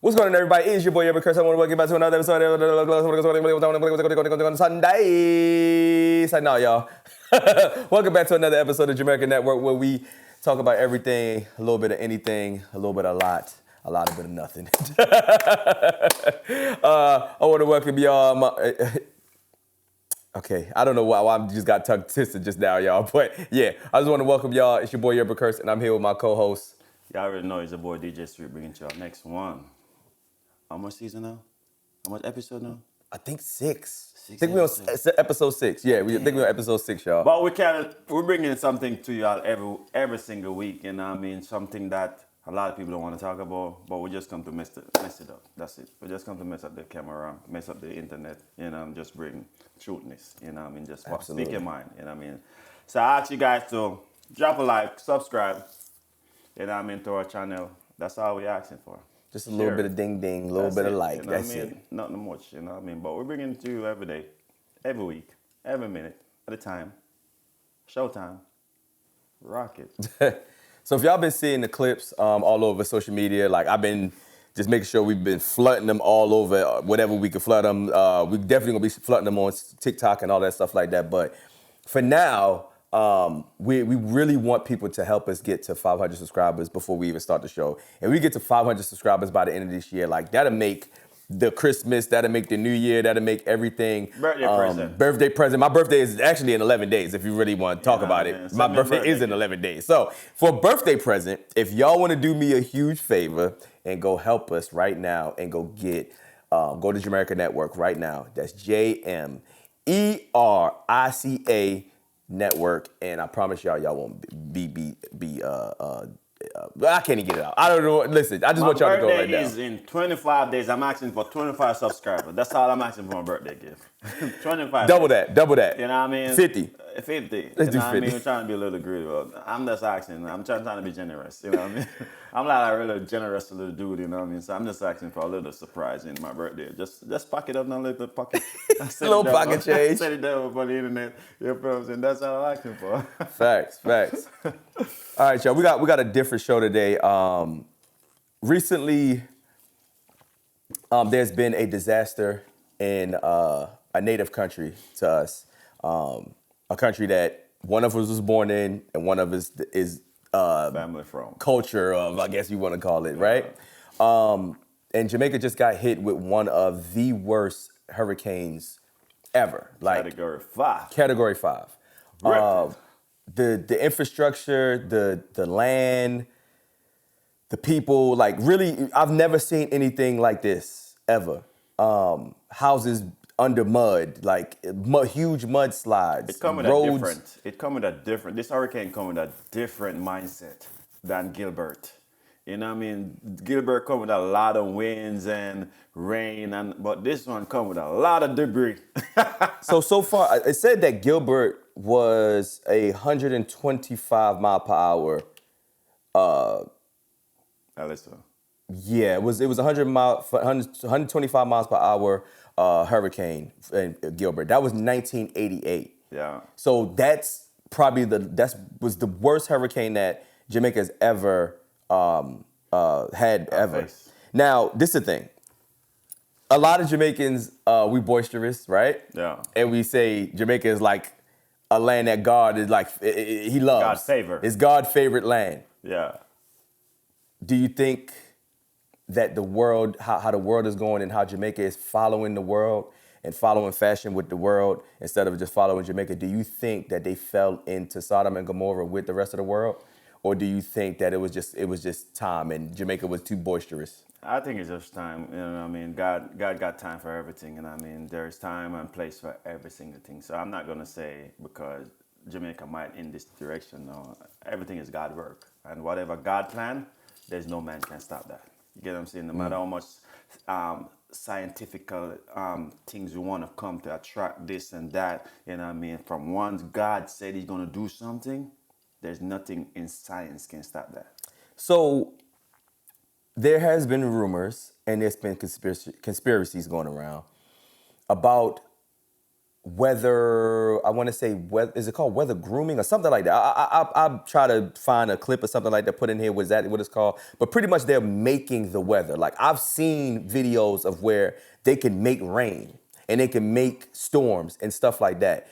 What's going on, everybody? It's your boy, Urben Currse. I want to welcome you back to another episode of Sunday. Say no, y'all. Welcome back to another episode of Jamaica Network, where we talk about everything, a little bit of anything, a little bit of a lot of bit of nothing. I want to welcome y'all. Okay, I don't know why I just got tongue twisted just now, y'all. But yeah, I just want to welcome y'all. It's your boy, Urben Currse, and I'm here with my co-host. Y'all already know it's your boy DJ Street bringing to y'all next one. How much season now? How much episode now? I think 6. Six I think we're on episodes. episode 6. Yeah, I think we're on episode 6, y'all. But we're bringing something to y'all every single week, and I mean something that a lot of people don't want to talk about, but we just come to mess it up. That's it. We just come to mess up the camera, mess up the internet, just bring truthness, just speak your mind, So I ask you guys to drop a like, subscribe, to our channel. That's all we're asking for. Just a little bit of ding ding, a little bit of like. That's it. Nothing much, But we're bringing it to you every day, every week, every minute at a time. Showtime. Rock it. So if y'all been seeing the clips all over social media, like I've been just making sure we've been flooding them all over, whatever we can flood them. We definitely gonna be flooding them on TikTok and all that stuff like that. But for now, we really want people to help us get to 500 subscribers before we even start the show. And we get to 500 subscribers by the end of this year. Like that'll make the Christmas, that'll make the New Year, that'll make everything. Birthday present. My birthday is actually in 11 days, if you really want to talk about it. My birthday is in 11 days. So for a birthday present, if y'all want to do me a huge favor and go help us right now and go get, go to Jamerica Network right now. That's JMERICA Network, and I promise y'all won't be I can't even get it out. I don't know. Listen, I just want y'all to go right now. My birthday is in 25 days. I'm asking for 25 subscribers. That's all I'm asking for my birthday gift. 25 Double days. that. You know what I mean? 50. 50. Let's do 50. I mean? I'm trying to be a little greedy. I'm just asking. I'm trying to be generous. You know what I mean? I'm not a really generous little dude, you know what I mean? So I'm just asking for a little surprise in my birthday. Just pocket up now, little pocket. Little pocket change. Set it down on the internet. You know what I'm saying? That's all I'm asking for. Facts. All right, y'all. We got a different show today. Recently, there's been a disaster in a native country to us, a country that one of us was born in, and one of us is family from culture of, I guess you want to call it, right? And Jamaica just got hit with one of the worst hurricanes ever. Like Category 5. The infrastructure, the land, the people, like really, I've never seen anything like this ever. Houses under mud, like huge mudslides. This hurricane come with a different mindset than Gilbert. You know what I mean? Gilbert come with a lot of winds and rain, but this one come with a lot of debris. So far, it said that Gilbert was 125 mile per hour. Yeah, it was 125 miles per hour hurricane in Gilbert. That was 1988. Yeah. So that's probably was the worst hurricane that Jamaica's ever had ever. Now, this is the thing. A lot of Jamaicans, we boisterous, right? Yeah. And we say Jamaica is like a land that God is like, he loves. God's favor. It's God's favorite land. Yeah. Do you think that the world, how the world is going and how Jamaica is following the world and following fashion with the world instead of just following Jamaica, do you think that they fell into Sodom and Gomorrah with the rest of the world? Or do you think that it was just time and Jamaica was too boisterous? I think it's just time. You know what I mean? God got time for everything. And I mean, there's time and place for every single thing. So I'm not going to say because Jamaica might in this direction. No, everything is God's work. And whatever God planned, there's no man can stop that. You get what I'm saying? No matter how much scientific things you want to come to attract this and that, you know what I mean? From once God said he's going to do something, there's nothing in science can stop that. So there has been rumors and there's been conspiracies going around about weather, I want to say, is it called weather grooming or something like that? I'll try to find a clip or something like that, put in here, was that what it's called? But pretty much they're making the weather. Like I've seen videos of where they can make rain and they can make storms and stuff like that.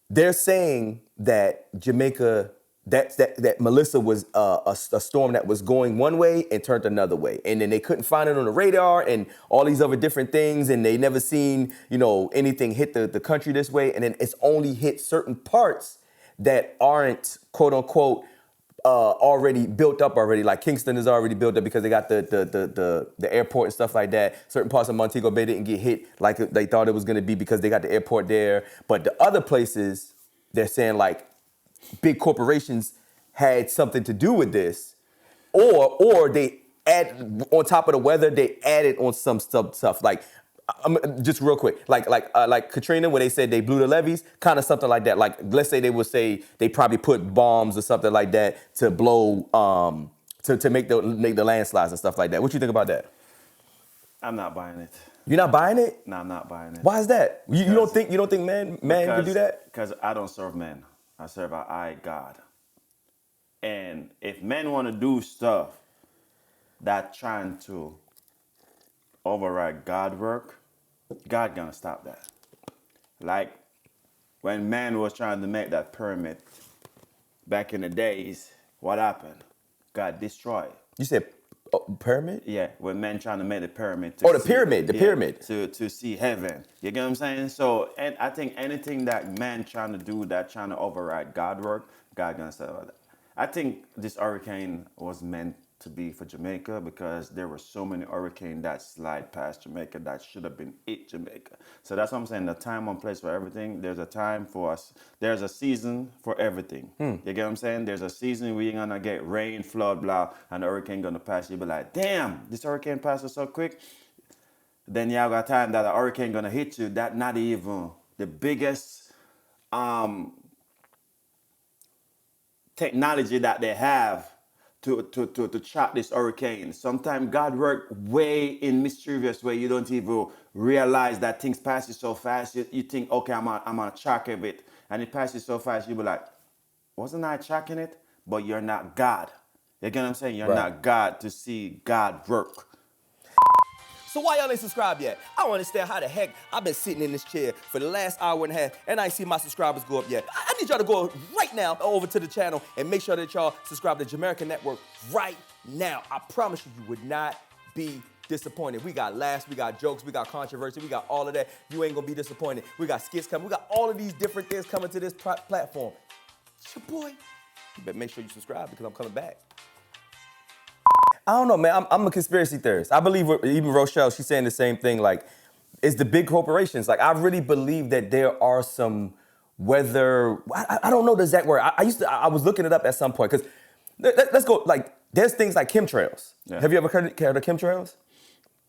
They're saying that Jamaica, that Melissa was a storm that was going one way and turned another way, and then they couldn't find it on the radar and all these other different things, and they never seen anything hit the country this way, and then it's only hit certain parts that aren't quote unquote already built up already. Like Kingston is already built up because they got the airport and stuff like that. Certain parts of Montego Bay didn't get hit like they thought it was going to be because they got the airport there. But the other places, they're saying like big corporations had something to do with this, or they add on top of the weather, they added on some stuff like. Just real quick, like Katrina, when they said they blew the levees, kind of something like that. Like let's say they would say they probably put bombs or something like that to blow, to make the landslides and stuff like that. What you think about that? I'm not buying it. You're not buying it? No, I'm not buying it. Why is that? You don't think man can do that? Because I don't serve men. I serve a high God. And if men want to do stuff that trying to override God work, God gonna stop that. Like when man was trying to make that pyramid back in the days, what happened? God destroyed. You said pyramid? Yeah, when men trying to make the pyramid. The pyramid. To see heaven. You get what I'm saying? So, and I think anything that man trying to do that trying to override God work, God gonna stop that. I think this hurricane was meant to be for Jamaica because there were so many hurricanes that slide past Jamaica that should have been hit Jamaica. So that's what I'm saying. The time and place for everything. There's a time for us. There's a season for everything. You get what I'm saying? There's a season where you're gonna get rain, flood, blah, and the hurricane gonna pass. You'll be like, damn, this hurricane passes so quick. Then you have a time that a hurricane gonna hit you. That not even the biggest technology that they have to track this hurricane. Sometimes God work way in mysterious way. You don't even realize that things passes so fast. You think, okay, I'm gonna track of it, and it passes so fast. You be like, wasn't I tracking it? But you're not God. You get what I'm saying? You're not God to see God work. So why y'all ain't subscribed yet? I don't understand how the heck I've been sitting in this chair for the last hour and a half and I ain't seen my subscribers go up yet. I need y'all to go right now over to the channel and make sure that y'all subscribe to Jamerica Network right now. I promise you would not be disappointed. We got laughs, we got jokes, we got controversy, we got all of that. You ain't gonna be disappointed. We got skits coming, we got all of these different things coming to this platform. It's your boy. You better make sure you subscribe because I'm coming back. I don't know, man. I'm a conspiracy theorist. I believe even Rochelle, she's saying the same thing. Like, it's the big corporations. Like, I really believe that there are some weather. I don't know the exact word. I was looking it up at some point because let's go. Like, there's things like chemtrails. Yeah. Have you ever heard of chemtrails?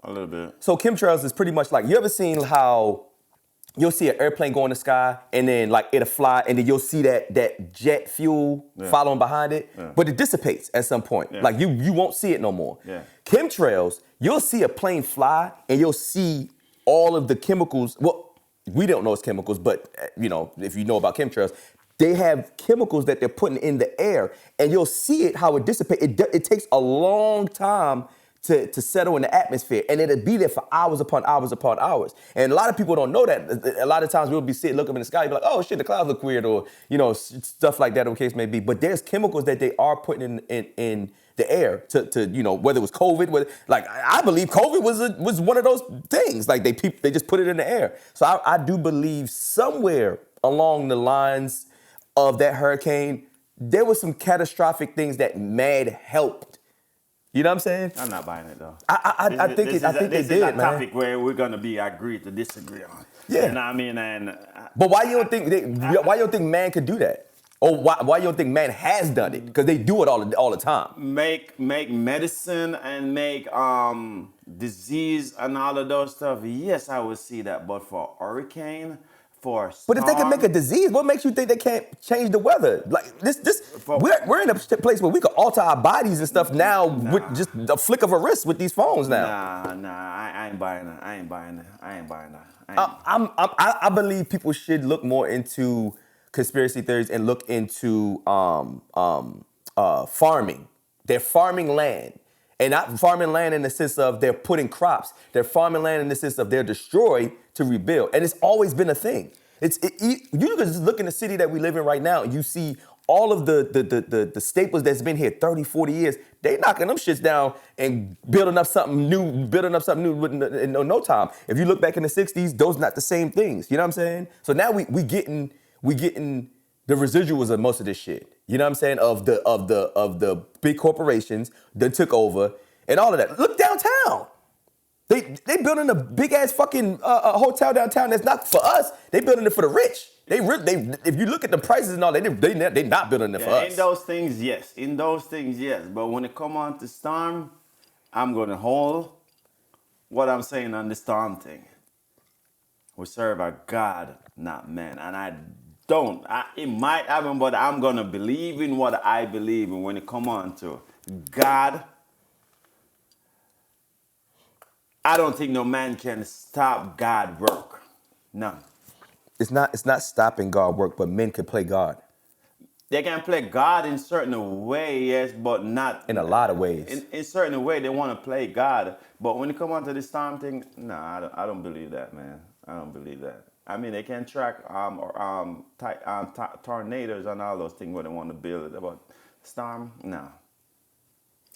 A little bit. So chemtrails is pretty much like, you ever seen how you'll see an airplane go in the sky and then like it'll fly and then you'll see that jet fuel following behind it, but it dissipates at some point. Like you won't see it no more. Chemtrails, you'll see a plane fly and you'll see all of the chemicals. Well, we don't know it's chemicals, but if you know about chemtrails, they have chemicals that they're putting in the air and you'll see it, how it dissipates. It takes a long time to settle in the atmosphere, and it'll be there for hours upon hours upon hours. And a lot of people don't know that. A lot of times we'll be sitting, look up in the sky, and be like, oh shit, the clouds look weird, or stuff like that, or the case may be. But there's chemicals that they are putting in the air to whether it was COVID, like I believe COVID was one of those things. Like they just put it in the air. So I do believe somewhere along the lines of that hurricane, there was some catastrophic things that mad helped. You know what I'm saying? I'm not buying it though. I think they did, man. This is a topic where we're gonna be agree to disagree on. Yeah. You know what I mean? But why you don't think why you don't think man could do that? Or why you don't think man has done it? Because they do it all the time. Make medicine and make disease and all of those stuff. Yes, I would see that. But for hurricane, for But if they can make a storm. disease, what makes you think they can't change the weather? Like this, For, we're in a place where we can alter our bodies and stuff now with nah, just a flick of a wrist with these phones now. I ain't buying that. I ain't buying that. I ain't buying that. I believe people should look more into conspiracy theories and look into farming. They're farming land. And not farming land in the sense of they're putting crops. They're farming land in the sense of they're destroy to rebuild. And it's always been a thing. You can just look in the city that we live in right now and you see all of the staples that's been here 30, 40 years. They knocking them shits down and building up something new in no time. If you look back in the 60s, those not the same things. You know what I'm saying? So now we getting the residuals of most of this shit. You know what I'm saying? Of the big corporations that took over and all of that. Look downtown. They building a big ass fucking hotel downtown that's not for us. They building it for the rich. If you look at the prices and all, they not building it for us. In those things, yes. In those things, yes. But when it come on to storm, I'm gonna hold what I'm saying on the storm thing. We serve a God, not man, and it might happen, but I'm gonna believe in what I believe in when it come on to God. I don't think no man can stop God work. None. It's not stopping God work, but men can play God They can play God in certain way, yes, but not in a lot of ways. In certain way they want to play God. But when it come on to this storm thing, no, I don't believe that, man. I don't believe that. I mean, they can track tornadoes and all those things where they want to build it, but storm, no.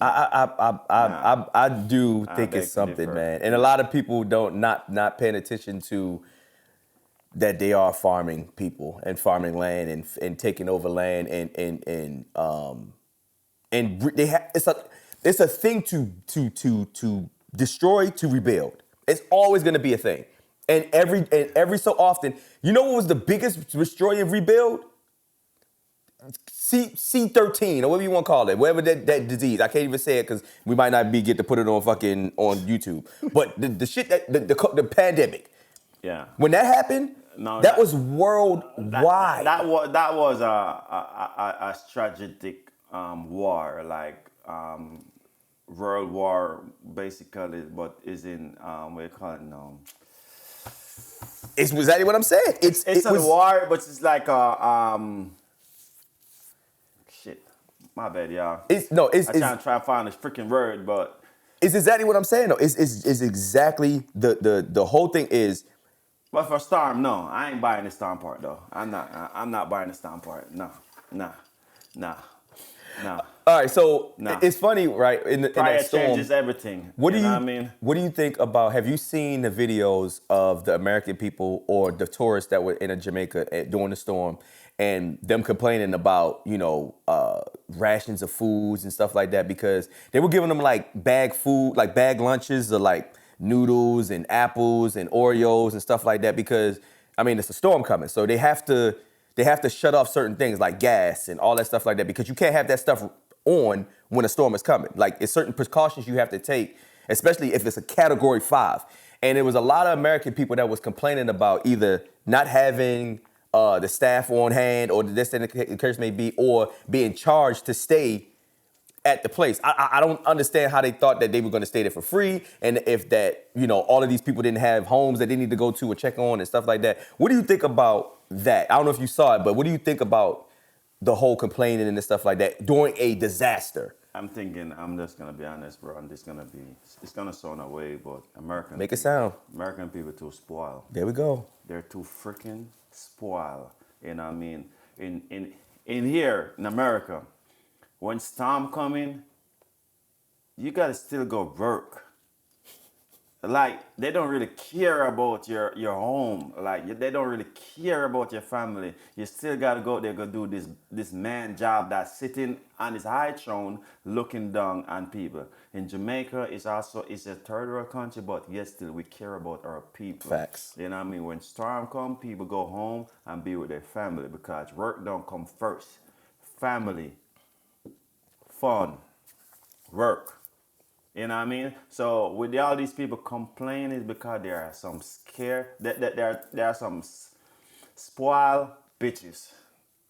I do think beg it's to something, differ. man. And a lot of people not paying attention to that they are farming people and farming land and taking over land and it's a thing to destroy to rebuild. It's always going to be a thing. And every so often, you know what was the biggest destroy and rebuild? C13 or whatever you want to call it, whatever that disease. I can't even say it because we might not get to put it on YouTube. But the shit the pandemic. Yeah. When that happened, No, that was worldwide. That was a strategic war, like World War, basically, but is in what you call it now? It's exactly what I'm saying. It's a war, but it's like a shit. My bad, y'all. I'm trying to find this freaking word, but it's exactly what I'm saying. Though it's exactly the whole thing is. But for storm, no, I ain't buying the storm part though. I'm not buying the storm part. No. All right, so it's funny, right? In that storm, changes everything. What do you I mean? What do you think about? Have you seen the videos of the American people or the tourists that were in Jamaica during the storm, and them complaining about rations of foods and stuff like that because they were giving them like bag food, like bag lunches or like noodles and apples and Oreos and stuff like that because I mean it's a storm coming, so they have to shut off certain things like gas and all that stuff like that because you can't have that stuff on when a storm is coming. Like it's certain precautions you have to take, especially if it's a category 5. And there was a lot of American people that was complaining about either not having the staff on hand or this and the case may be, or being charged to stay at the place. I don't understand how they thought that they were going to stay there for free, and if that all of these people didn't have homes that they need to go to or check on and stuff like that. What do you think about that? I don't know if you saw it, but what do you think about the whole complaining and stuff like that during a disaster? I'm thinking, I'm just gonna be honest, bro. It's gonna sound away, but Make it sound. American people too spoiled. There we go. They're too freaking spoiled. You know what I mean? In here in America, when storm coming, you gotta still go work. Like they don't really care about your home. Like they don't really care about your family. You still gotta go there, go do this man job that's sitting on his high throne looking down on people. In Jamaica, it's a third world country, but yet still we care about our people. Facts. You know what I mean? When storm come, people go home and be with their family because work don't come first. Family, fun, work. You know what I mean? So with all these people complaining is because there are some scare. There are some spoil bitches.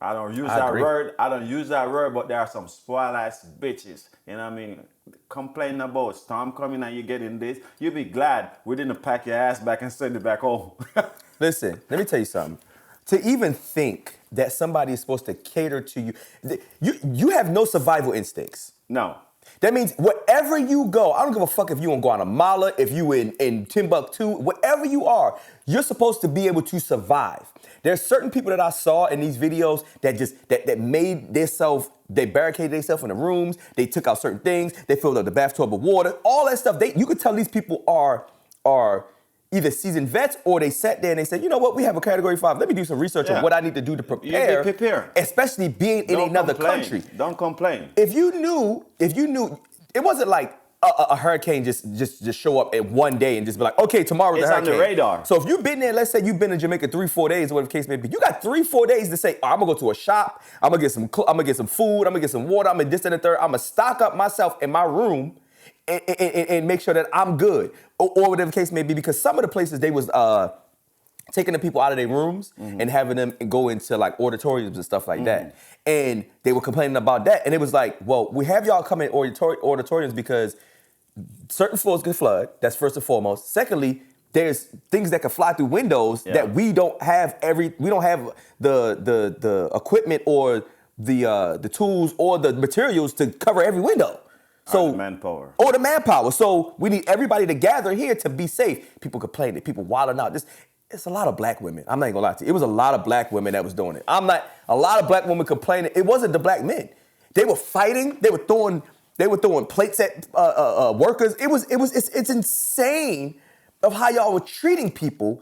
I don't use I that agree. word. I don't use that word, but there are some spoil ass bitches. You know what I mean? Complaining about storm coming and you getting this. You'll be glad we didn't pack your ass back and send it back home. Listen, let me tell you something. To even think that somebody is supposed to cater to you, you have no survival instincts. No. That means wherever you go, I don't give a fuck if you in Guatemala, if you in Timbuktu, wherever you are, you're supposed to be able to survive. There's certain people that I saw in these videos that just that made themselves, they barricaded themselves in the rooms, they took out certain things, they filled up the bathtub with water, all that stuff. You could tell these people are either seasoned vets or they sat there and they said, you know what, we have a category 5. Let me do some research on what I need to do to prepare. You be prepared. Especially being in another country. Don't complain. If you knew, it wasn't like a hurricane just show up in one day and just be like, okay, tomorrow's the hurricane. It's on the radar. So if you've been there, let's say you've been in Jamaica 3-4 days, or whatever the case may be, you got 3-4 days to say, I'm gonna go to a shop, I'm gonna get some food, I'm gonna get some water, I'm gonna this and the third, I'm gonna stock up myself in my room and make sure that I'm good, or whatever the case may be, because some of the places they was taking the people out of their rooms and having them go into like auditoriums and stuff like that. And they were complaining about that. And it was like, well, we have y'all come in auditoriums because certain floors can flood. That's first and foremost. Secondly, there's things that can fly through windows that we don't have the equipment or the tools or the materials to cover every window. So or the manpower. So we need everybody to gather here to be safe. People complaining, people wilding out. It's a lot of black women. I'm not gonna lie to you. It was a lot of black women that was doing it. A lot of black women complaining. It wasn't the black men. They were fighting. They were throwing plates at workers. It's insane of how y'all were treating people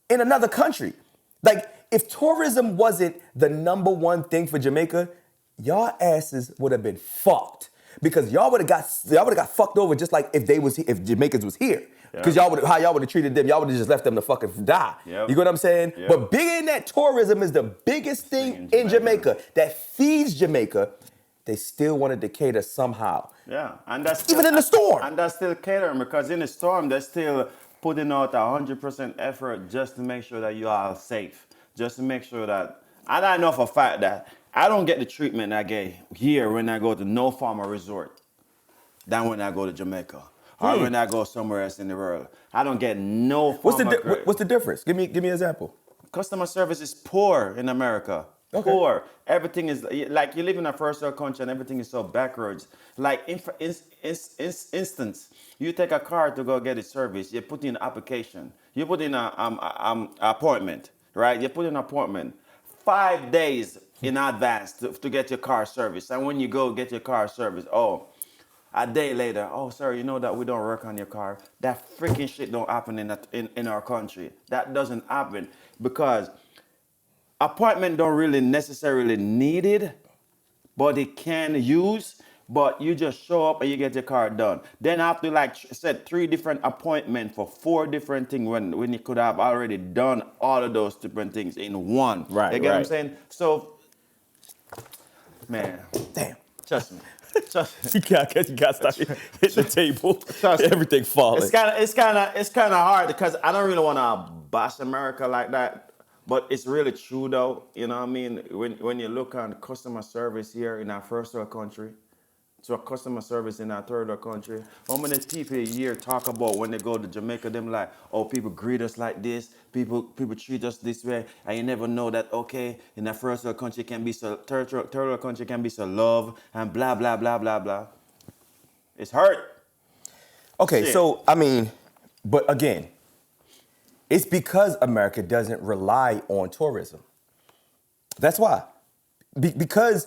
in another country. Like, if tourism wasn't the number one thing for Jamaica, y'all asses would have been fucked. Because y'all would have got fucked over just like if Jamaicans was here. Because how y'all would have treated them, y'all would have just left them to fucking die. You get what I'm saying? But bigger than that, tourism is the biggest thing in Jamaica that feeds Jamaica. They still wanted to cater somehow. Yeah, and that's even in the storm. And that's still catering, because in the storm they're still putting out 100% effort just to make sure that you are safe, just to make sure that. And I know for a fact that I don't get the treatment I get here when I go to no farmer resort than when I go to Jamaica or when I go somewhere else in the world. I don't get no farmer. What's the difference? Give me an example. Customer service is poor in America. Okay. Poor. Everything is like you live in a first world country and everything is so backwards. Like instance, you take a car to go get a service. You put in an application. You put in an appointment, right? You put in an appointment 5 days in advance to get your car serviced. And when you go get your car serviced, a day later, sir, you know that we don't work on your car. That freaking shit don't happen in our country. That doesn't happen because appointment don't really necessarily need it, but it can use. But you just show up and you get your car done. Then after set 3 different appointments for 4 different things when you could have already done all of those different things in one. Right. You get what I'm saying? So, man, damn, trust me. You got start hit the table. Everything falling. It's kind of hard because I don't really want to bash America like that. But it's really true though. You know what I mean? When you look on customer service here in our first world country, to a customer service in our third world country, how many people a year talk about when they go to Jamaica, them like, people greet us like this, people treat us this way, and you never know that, okay, in a first world country can be so, third world country can be so love, and blah, blah, blah, blah, blah. It's hurt. Okay, so, I mean, but again, it's because America doesn't rely on tourism. That's why. Because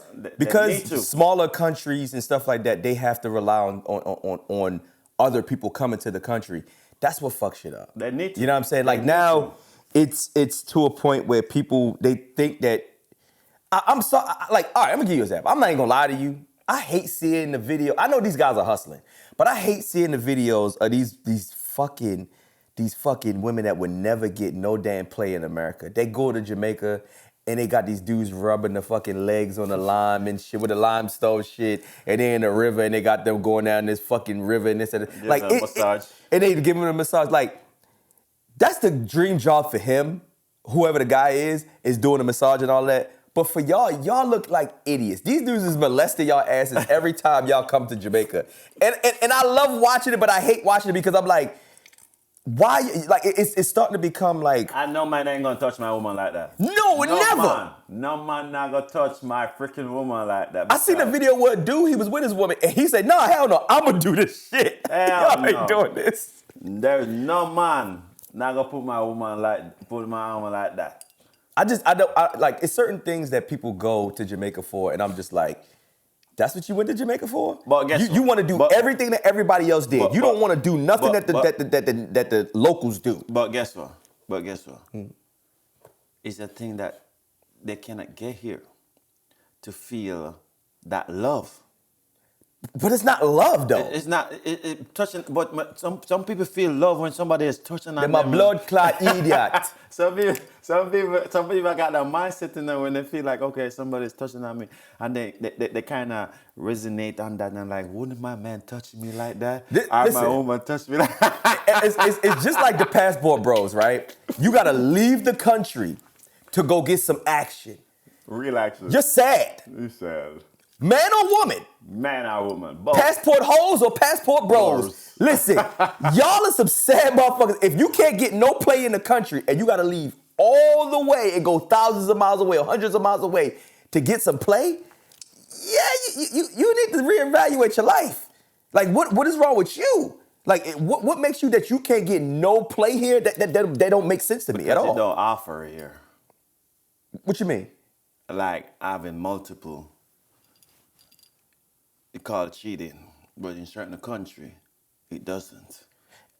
smaller countries and stuff like that, they have to rely on other people coming to the country. That's what fucks shit up. They need to. You know what I'm saying? Like now, it's to a point where people, they think that I'm so like, all right, I'm gonna give you an example. I'm not even gonna lie to you. I hate seeing the video. I know these guys are hustling, but I hate seeing the videos of these fucking women that would never get no damn play in America. They go to Jamaica and they got these dudes rubbing the fucking legs on the lime and shit with the limestone shit, and they in the river and they got them going down this fucking river and this and that. Massage. And they giving them a massage. Like, that's the dream job for him whoever the guy is doing the massage and all that. But for y'all look like idiots. These dudes is molesting y'all asses every time y'all come to Jamaica. And I love watching it, but I hate watching it because I'm like, why? Like, it's starting to become like... I know man ain't gonna touch my woman like that. No, never. Man. No man not gonna touch my freaking woman like that. I seen a video where a dude, he was with his woman, and he said, no, hell no, I'm gonna do this shit. Y'all ain't doing this. There's no man not gonna put my woman like that. Like, it's certain things that people go to Jamaica for, and I'm just like, that's what you went to Jamaica for? But guess you want to do everything that everybody else did. You don't want to do nothing that the locals do. But guess what? It's a thing that they cannot get here to feel that love. But it's not love, though. It's not touching. But some people feel love when somebody is touching on them. They're my blood clot idiot. Some people got that mindset in there when they feel like, okay, somebody's touching on me, and they kind of resonate on that, and I'm like, wouldn't my man touch me like that? My woman touch me like that? It's just like the passport bros, right? You got to leave the country to go get some action. Real action. You're sad. You're sad. Man or woman? Man or woman. Both. Passport hoes or passport bros? Listen, y'all are some sad motherfuckers. If you can't get no play in the country and you got to leave all the way and go thousands of miles away or hundreds of miles away to get some play, yeah, you need to reevaluate your life. Like, what is wrong with you? Like, what makes you that you can't get no play here? That don't make sense to me at all. They don't offer here. What you mean? Like having multiple. They call it cheating, but in certain country, it doesn't.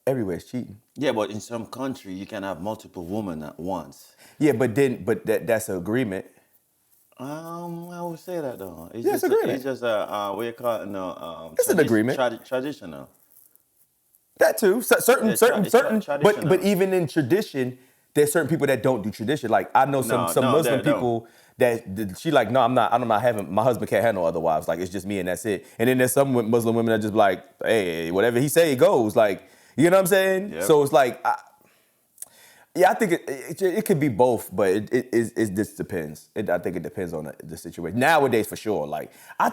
Everywhere's cheating. Yeah, but in some country, you can have multiple women at once. Yeah, but that's an agreement. I would say that though. It's just agreement. It's just what you call it? No, it's an agreement. Traditional. That too. Certain. Traditional. But even in tradition, there's certain people that don't do tradition. Like I know some Muslim people that she like, no, I'm not having, my husband can't have no other wives. Like, it's just me and that's it. And then there's some Muslim women that just like, hey, whatever he say, it goes. Like, you know what I'm saying? Yep. So it's like, I think it could be both, but it just depends. I think it depends on the situation. Nowadays, for sure. Like, I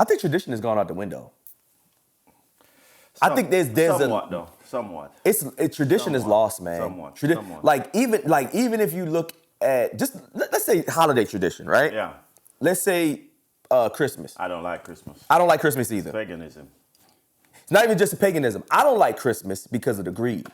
think tradition has gone out the window. I think there's somewhat. Tradition is lost, man. Somewhat. Like even if you look at let's say holiday tradition, right? Yeah. Let's say Christmas. I don't like Christmas. I don't like Christmas either. Paganism. It's not even just a paganism. I don't like Christmas because of the greed.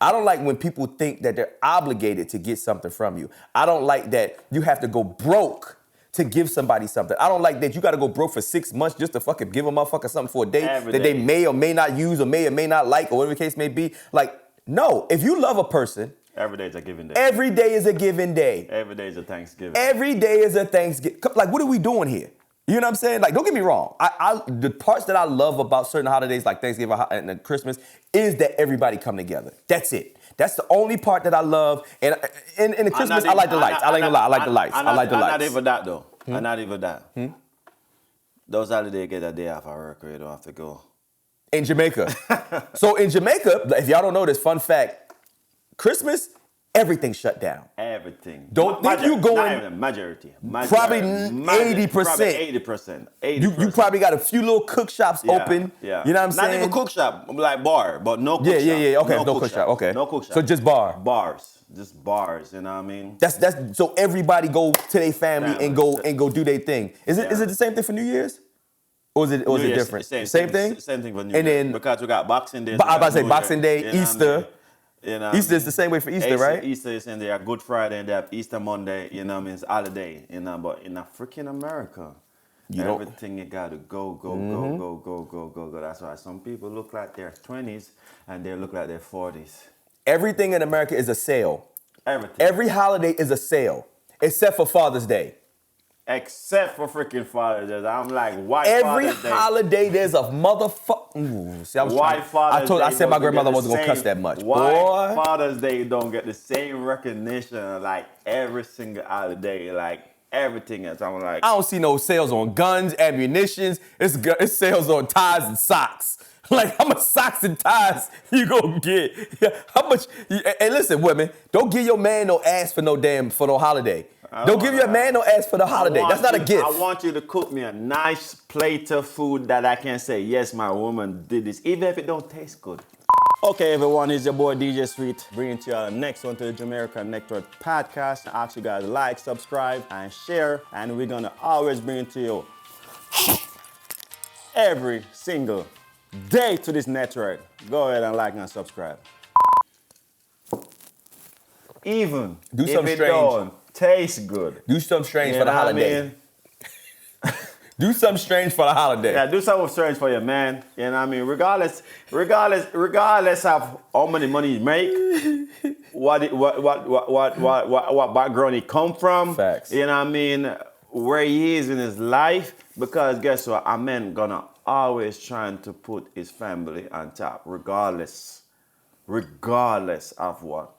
I don't like when people think that they're obligated to get something from you. I don't like that you have to go broke to give somebody something. I don't like that you got to go broke for 6 months just to fucking give a motherfucker something for a day that they may or may not use or may not like or whatever the case may be. Like, no, if you love a person. Every day is a given day. Every day is a given day. Every day is a Thanksgiving. Every day is a Thanksgiving. Like, what are we doing here? You know what I'm saying? Like, don't get me wrong. The parts that I love about certain holidays like Thanksgiving and Christmas is that everybody come together. That's it. That's the only part that I love. And in the Christmas, I like the lights. I like the lights. I like the lights. I'm not even that, though. I'm not even that. Those holidays get a day off of work where you don't have to go. In Jamaica. So in Jamaica, if y'all don't know this, fun fact, Christmas, everything shut down. Everything. Don't think you going... Not even majority. Probably 80%. Probably 80%. You probably got a few little cook shops open. Yeah. You know what I'm saying? Not even cook shop, like bar, but no cook shop. Yeah. Okay, no cook shop. Okay. No cook shop. So just bar. Bars. Just bars, you know what I mean? That's so everybody go to their family and go do their thing. Is it the same thing for New Year's? Or is it different? Same thing? Same thing for New Year's. Because we got Boxing Day. I was about to say Boxing Day, Easter. Easter is the same way for Easter, right? Easter is in there, Good Friday, and they have Easter Monday, you know what I mean? It's holiday, you know, but in freaking America, everything you gotta go. That's why some people look like they're 20s and they look like they're 40s. Everything in America is a sale. Everything. Every holiday is a sale, except for Father's Day. Except for freaking Father's Day. I'm like, why every Father's Day? holiday there's a motherfucker. See, I said my grandmother wasn't gonna cuss that much. Why Father's Day don't get the same recognition like every single holiday, like everything else? I'm like, I don't see no sales on guns, ammunitions. It's sales on ties and socks. Like, how much socks and ties you gonna get? How much? Hey, listen, women, don't give your man no ass for no holiday. Don't give your man no ass for the holiday. That's not a gift. I want you to cook me a nice plate of food that I can say, yes, my woman did this, even if it don't taste good. Okay, everyone, it's your boy DJ Sweet, bringing to you the next one to the Jamerica Network podcast. I ask you guys to like, subscribe, and share, and we're gonna always bring it to you every single day to this network. Go ahead and like and subscribe. Even Do if something it strange. don't taste good. Do something strange You for the know what I holiday. mean? Do something strange for the holiday. Yeah, do something strange for your man. You know what I mean? Regardless of how many money you make, what background he come from. Facts. You know what I mean? Where he is in his life. Because guess what? A man gonna always trying to put his family on top, regardless of what.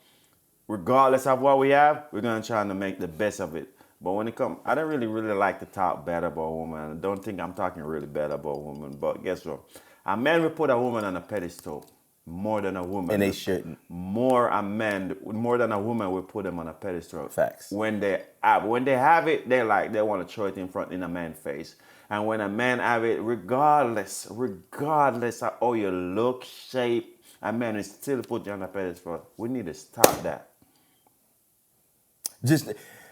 Regardless of what we have, we're gonna try to make the best of it. But when it comes, I don't really like to talk bad about a woman. I don't think I'm talking really bad about a woman. But guess what? A man will put a woman on a pedestal more than a woman. And they shouldn't. More than a woman will put them on a pedestal. Facts. When they have it, they want to throw it in a man's face. And when a man have it, regardless of how you look, shape, a man will still put you on a pedestal. We need to stop that.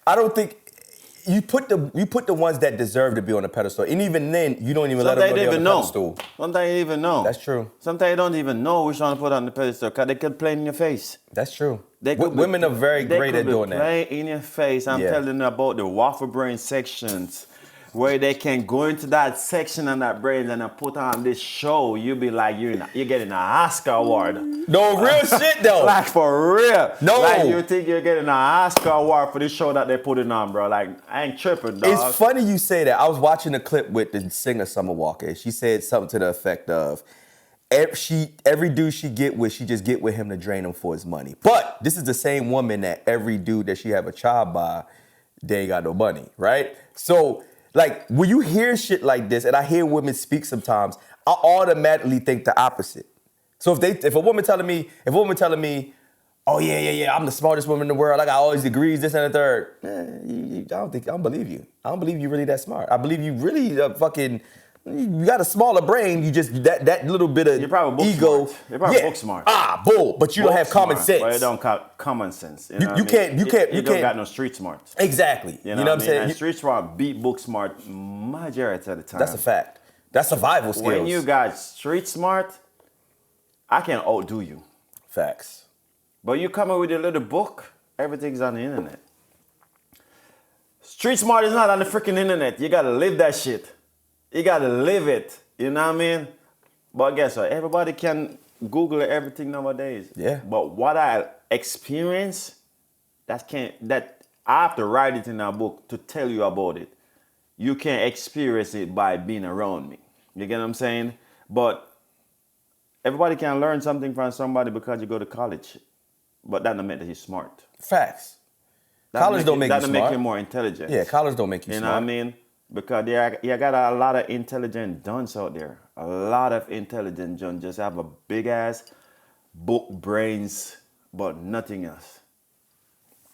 I don't think you put the ones that deserve to be on the pedestal, and even then, you don't even let them be on the pedestal. Sometimes you even know. That's true. Sometimes you don't even know which one to put on the pedestal because they could play in your face. That's true. Women are very great at doing that. They could play in your face. I'm telling you about the waffle brain sections where they can go into that section on that brain and put on this show. You'll be like, you're getting an Oscar award. No, real shit though. Like for real. No. Like you think you're getting an Oscar award for this show that they put it on, bro. Like, I ain't tripping, dog. It's funny you say that. I was watching a clip with the singer Summer Walker. She said something to the effect of, every dude she get with, she just get with him to drain him for his money. But this is the same woman that every dude that she have a child by, they ain't got no money, right? So, like, when you hear shit like this, and I hear women speak sometimes, I automatically think the opposite. So if a woman telling me, oh yeah, I'm the smartest woman in the world, I got all these degrees, this and the third, I don't believe you. I don't believe you really that smart. I believe you really you got a smaller brain. You just that little bit of You're probably book ego. Smart. You're probably book smart. Bull. But you don't have common sense. Well, you don't have common sense. You don't got no street smart. Exactly. You know what I'm saying? And street smart beat book smart majority of the time. That's a fact. That's survival skills. When you got street smart, I can outdo you. Facts. But you come up with your little book, everything's on the internet. Street smart is not on the freaking internet. You gotta live that shit. You gotta live it. You know what I mean? But guess what? Everybody can Google everything nowadays. Yeah. But what I experience, that I have to write it in a book to tell you about it. You can't experience it by being around me. You get what I'm saying? But everybody can learn something from somebody because you go to college. But that don't make that you're smart. Facts. College don't make you smart. That make you more intelligent. Yeah, college don't make you smart. You know what I mean? Because you got a lot of intelligent dunce out there. A lot of intelligent dunce just have a big ass book brains, but nothing else.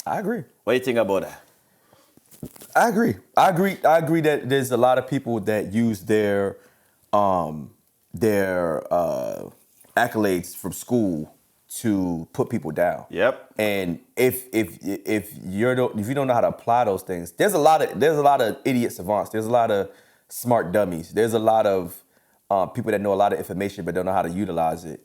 I agree. What do you think about that? I agree that there's a lot of people that use their accolades from school to put people down. Yep. And if you don't know how to apply those things, there's a lot of idiot savants. There's a lot of smart dummies. There's a lot of people that know a lot of information but don't know how to utilize it.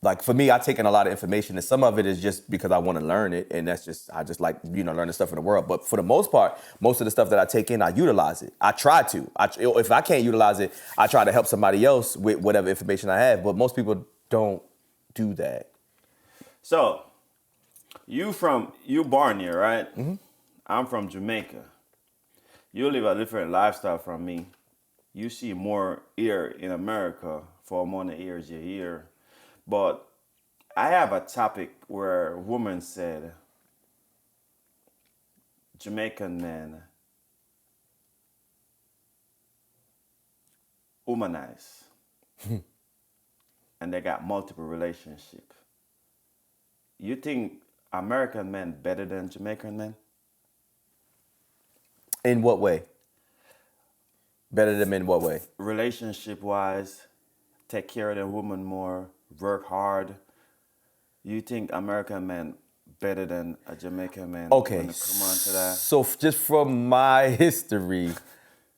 Like for me, I've taken a lot of information, and some of it is just because I want to learn it, and I just like learning stuff in the world. But for the most part, most of the stuff that I take in, I utilize it. I try to. If I can't utilize it, I try to help somebody else with whatever information I have. But most people don't do that. So, you born here, right? Mm-hmm. I'm from Jamaica. You live a different lifestyle from me. You see more here in America for more than years you're here. But I have a topic where a woman said, Jamaican men humanize. and they got multiple relationships. You think American men better than Jamaican men? In what way? Better than in what way? Relationship wise, take care of the woman more, work hard. You think American men better than a Jamaican man? Okay, When it come on to that. so just from my history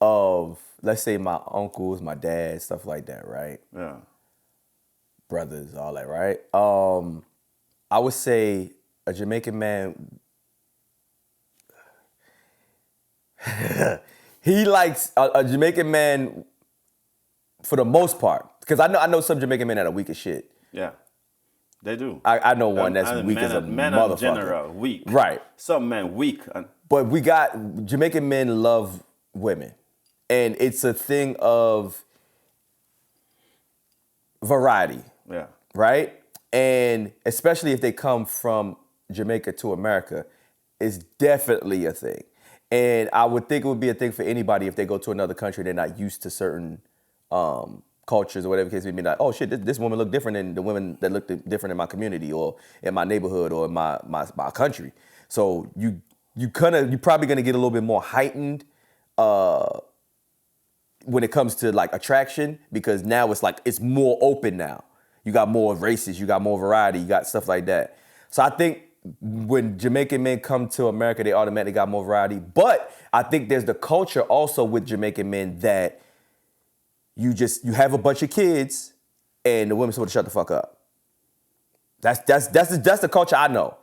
of, let's say, my uncles, my dad, stuff like that, right? Yeah. Brothers, all that, right? I would say a Jamaican man, he likes a Jamaican man for the most part, because I know some Jamaican men that are weak as shit. Yeah. They do. I know one that's And weak as a men motherfucker. in general, weak. Right. Some men weak. But we got Jamaican men love women, and it's a thing of variety, Yeah. right? And especially if they come from Jamaica to America, it's definitely a thing. And I would think it would be a thing for anybody if they go to another country, they're not used to certain cultures or whatever the case may be. Like, oh shit, this woman look different than the women that look different in my community or in my neighborhood or in my country. So you probably gonna get a little bit more heightened when it comes to like attraction, because now it's more open now. You got more races, you got more variety, you got stuff like that. So I think when Jamaican men come to America, they automatically got more variety. But I think there's the culture also with Jamaican men that you have a bunch of kids and the women's supposed to shut the fuck up. That's the culture I know.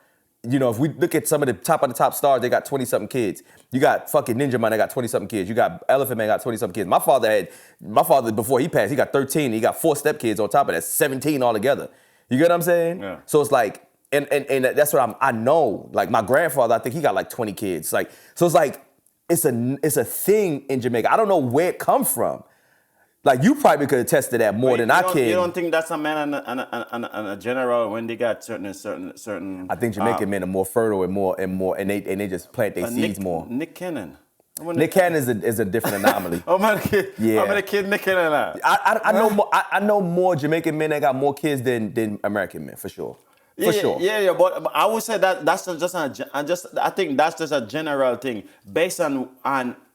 You know, if we look at some of the top stars, they got 20-something kids. You got fucking Ninja Man, they got 20-something kids. You got Elephant Man, got 20-something kids. My father, before he passed, he got 13. He got 4 stepkids on top of that, 17 altogether. You get what I'm saying? Yeah. So it's like, and that's what I know. Like my grandfather, I think he got like 20 kids. Like, so it's like, it's a thing in Jamaica. I don't know where it come from. Like you probably could attest to that more than I can. You don't think that's a man and a general when they got certain? I think Jamaican men are more fertile and more, and they just plant their seeds more. Nick Cannon. Nick Cannon is a different anomaly. Oh my kid! Yeah. How many kids Nick Cannon have? I know more Jamaican men that got more kids than American men for sure. For sure. Yeah. But I would say that's I think that's just a general thing based on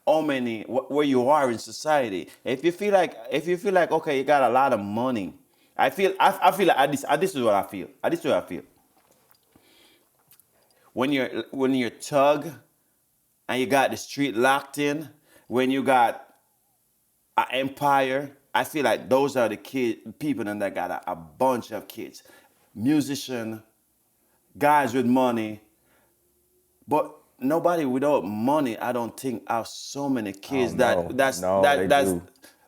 how many where you are in society. If you feel like okay, you got a lot of money, I feel like this is what I feel. This is what I feel. When you're thug and you got the street locked in, when you got an empire, I feel like those are the people that got a bunch of kids. Musician, guys with money, but nobody without money, I don't think have so many kids. They do.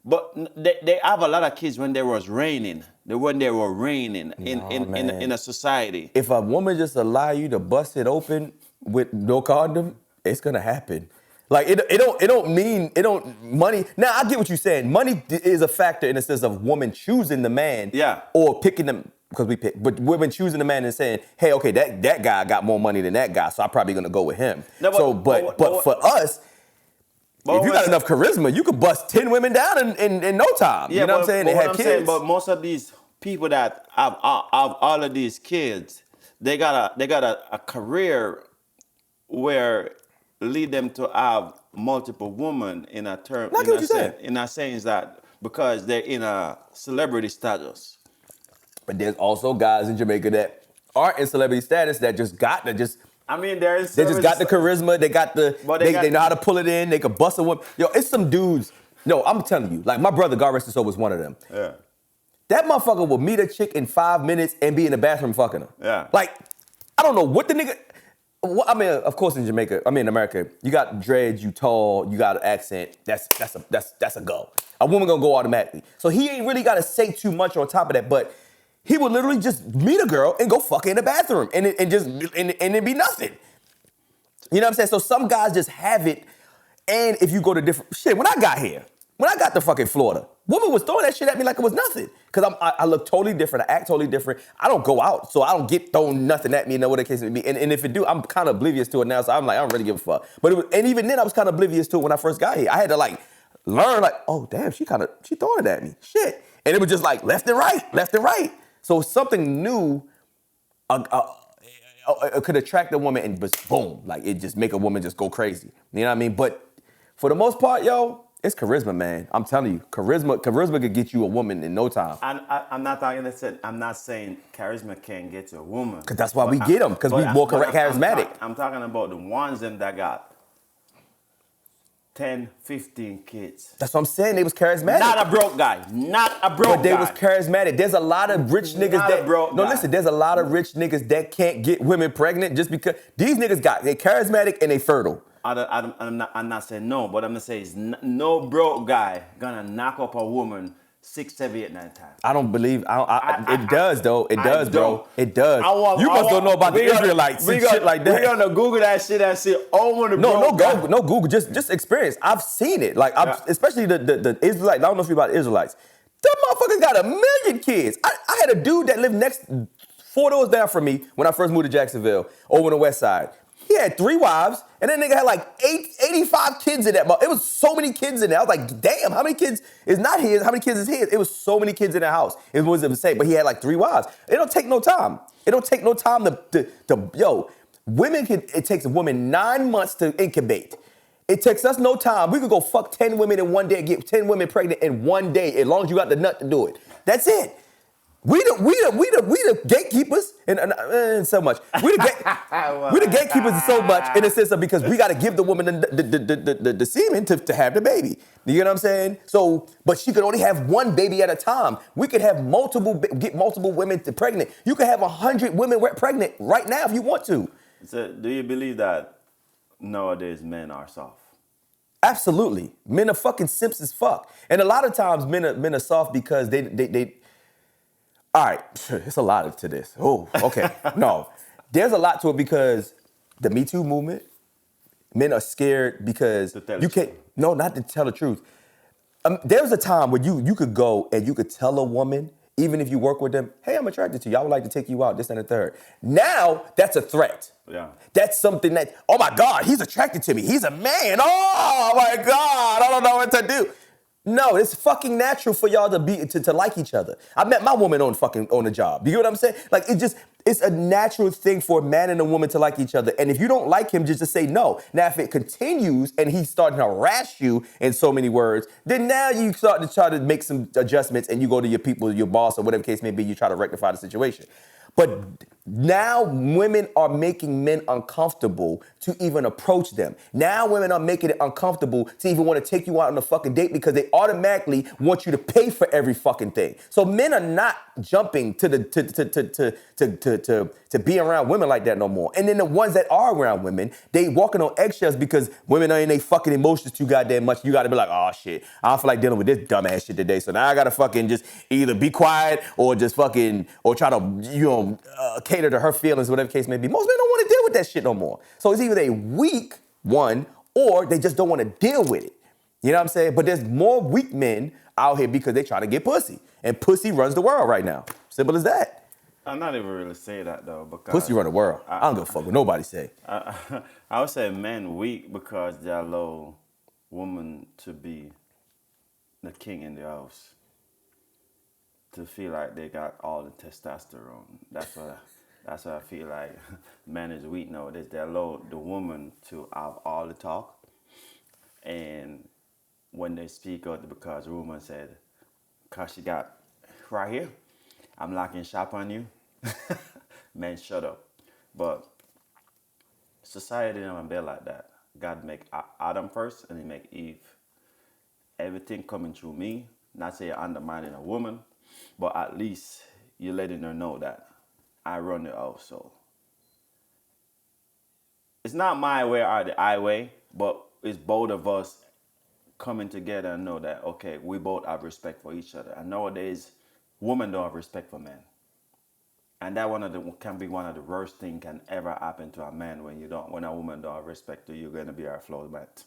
But they have a lot of kids when they was reigning. When they were reigning in a society. If a woman just allow you to bust it open with no condom, it's gonna happen. Like it don't money. Now I get what you're saying. Money is a factor in the sense of woman choosing the man, or picking them because we pick. But women choosing the man and saying, hey, okay, that guy got more money than that guy, so I'm probably gonna go with him. No, but for us, if you got enough charisma, you could bust 10 women down in no time. Yeah, you know what I'm saying? They have kids. But most of these people that have all of these kids, they got a career where lead them to have multiple women in a term. I get what you're saying. In a sense that because they're in a celebrity status. But there's also guys in Jamaica that aren't in celebrity status that just got to just. I mean, they just got the charisma. They got the. They know how to pull it in. They could bust a woman. Yo, it's some dudes. No, I'm telling you. Like my brother, God rest his soul, was one of them. Yeah. That motherfucker will meet a chick in 5 minutes and be in the bathroom fucking her. Yeah. Like, I don't know what the nigga. I mean, of course, in America, you got dreads, you tall, you got an accent. That's a go. A woman gonna go automatically. So he ain't really gotta say too much on top of that, but he would literally just meet a girl and go fuck her in the bathroom and it'd be nothing. You know what I'm saying? So some guys just have it, and if you go to different shit, when I got to fucking Florida, woman was throwing that shit at me like it was nothing. Cause I look totally different, I act totally different. I don't go out, so I don't get thrown nothing at me, you know what the case may be. And if it do, I'm kind of oblivious to it now, so I'm like, I don't really give a fuck. But and even then, I was kind of oblivious to it when I first got here. I had to like learn, like, oh damn, she throwing it at me, shit. And it was just like left and right, left and right. So something new could attract a woman and just boom, like it just make a woman just go crazy. You know what I mean? But for the most part, yo, it's charisma, man. I'm telling you, charisma could get you a woman in no time. I'm not talking. I'm not saying charisma can't get you a woman. Cause that's why we get them, cause we more charismatic. I'm talking about the ones them that got 10, 15 kids. That's what I'm saying. They was charismatic. Not a broke guy. Not a broke guy. But they was charismatic. There's a lot of rich niggas Not a broke guy. listen, there's a lot of rich niggas that can't get women pregnant just because these niggas they charismatic and they fertile. I'm not saying no, but I'm gonna say is no broke guy gonna knock up a woman 6, 7, 8, 9 times. I don't believe. It does though. It does, bro. It does. You don't know about the Israelites and shit like that. We gonna Google that shit and see. Oh, the no Google. Just experience. I've seen it. Like especially the Israelites. I don't know if you're about the Israelites. Them motherfuckers got 1 million kids. I had a dude that lived next 4 doors down from me when I first moved to Jacksonville over on the west side. He had 3 wives, and that nigga had like 85 kids in that. It was so many kids in there. I was like, damn, how many kids is not his? How many kids is his? It was so many kids in the house. It wasn't the same, but he had like 3 wives. It don't take no time. It don't take no time it takes a woman 9 months to incubate. It takes us no time. We could go fuck 10 women in one day, get 10 women pregnant in one day, as long as you got the nut to do it. That's it. We the gatekeepers and so much. We the gatekeepers so much in the sense of because we got to give the woman the semen to have the baby. You know what I'm saying? So, but she could only have 1 baby at a time. We could have get multiple women pregnant. You could have 100 women pregnant right now if you want to. So, do you believe that nowadays men are soft? Absolutely. Men are fucking simps as fuck. And a lot of times men are soft because they all right, it's a lot to this. Oh, okay. No, there's a lot to it because the Me Too movement, men are scared because you can't, no, not to tell the truth. There was a time where you could go and you could tell a woman, even if you work with them, hey, I'm attracted to you. I would like to take you out, this and the third. Now, that's a threat. Yeah. That's something that, oh my God, he's attracted to me. He's a man. Oh my God, I don't know what to do. No, it's fucking natural for y'all to like each other. I met my woman on the job. You know what I'm saying? Like it's a natural thing for a man and a woman to like each other. And if you don't like him, just to say no. Now, if it continues and he's starting to harass you in so many words, then now you start to try to make some adjustments and you go to your people, your boss or whatever case may be, you try to rectify the situation. But now women are making men uncomfortable to even approach them. Now women are making it uncomfortable to even want to take you out on a fucking date because they automatically want you to pay for every fucking thing. So men are not jumping to be around women like that no more. And then the ones that are around women, they walking on eggshells because women are in their fucking emotions too goddamn much. You got to be like, oh shit, I don't feel like dealing with this dumbass shit today. So now I got to fucking just either be quiet or just fucking, or try to, cater to her feelings, whatever case may be. Most men don't want to deal with that shit no more. So it's either they weak, one, or they just don't want to deal with it. You know what I'm saying? But there's more weak men out here because they try to get pussy. And pussy runs the world right now. Simple as that. I'm not even really say that though, because pussy run the world. I don't give a fuck what nobody say. I would say men weak because they allow women to be the king in the house. To feel like they got all the testosterone. That's what I feel like men is weak nowadays. They allow the woman to have all the talk. And when they speak out, because the woman said, cause she got right here, I'm locking shop on you. Men, shut up. But society don't be like that. God make Adam first and he make Eve. Everything coming through me. Not say you're undermining a woman, but at least you're letting her know that I run the house. So it's not my way or the highway, but it's both of us coming together and know that, okay, we both have respect for each other. And nowadays, women don't have respect for men. And that can be one of the worst things can ever happen to a man when a woman don't have respect to you, you're gonna be our floor mat.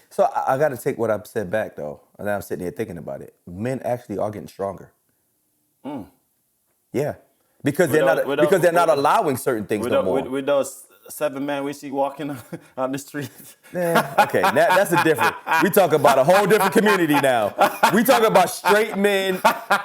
So I got to take what I've said back though, and I'm sitting here thinking about it. Men actually are getting stronger. Yeah, because they're not allowing certain things no more. With those 7 men we see walking on the street. Okay, that's a different. We talk about a whole different community now. We talk about straight men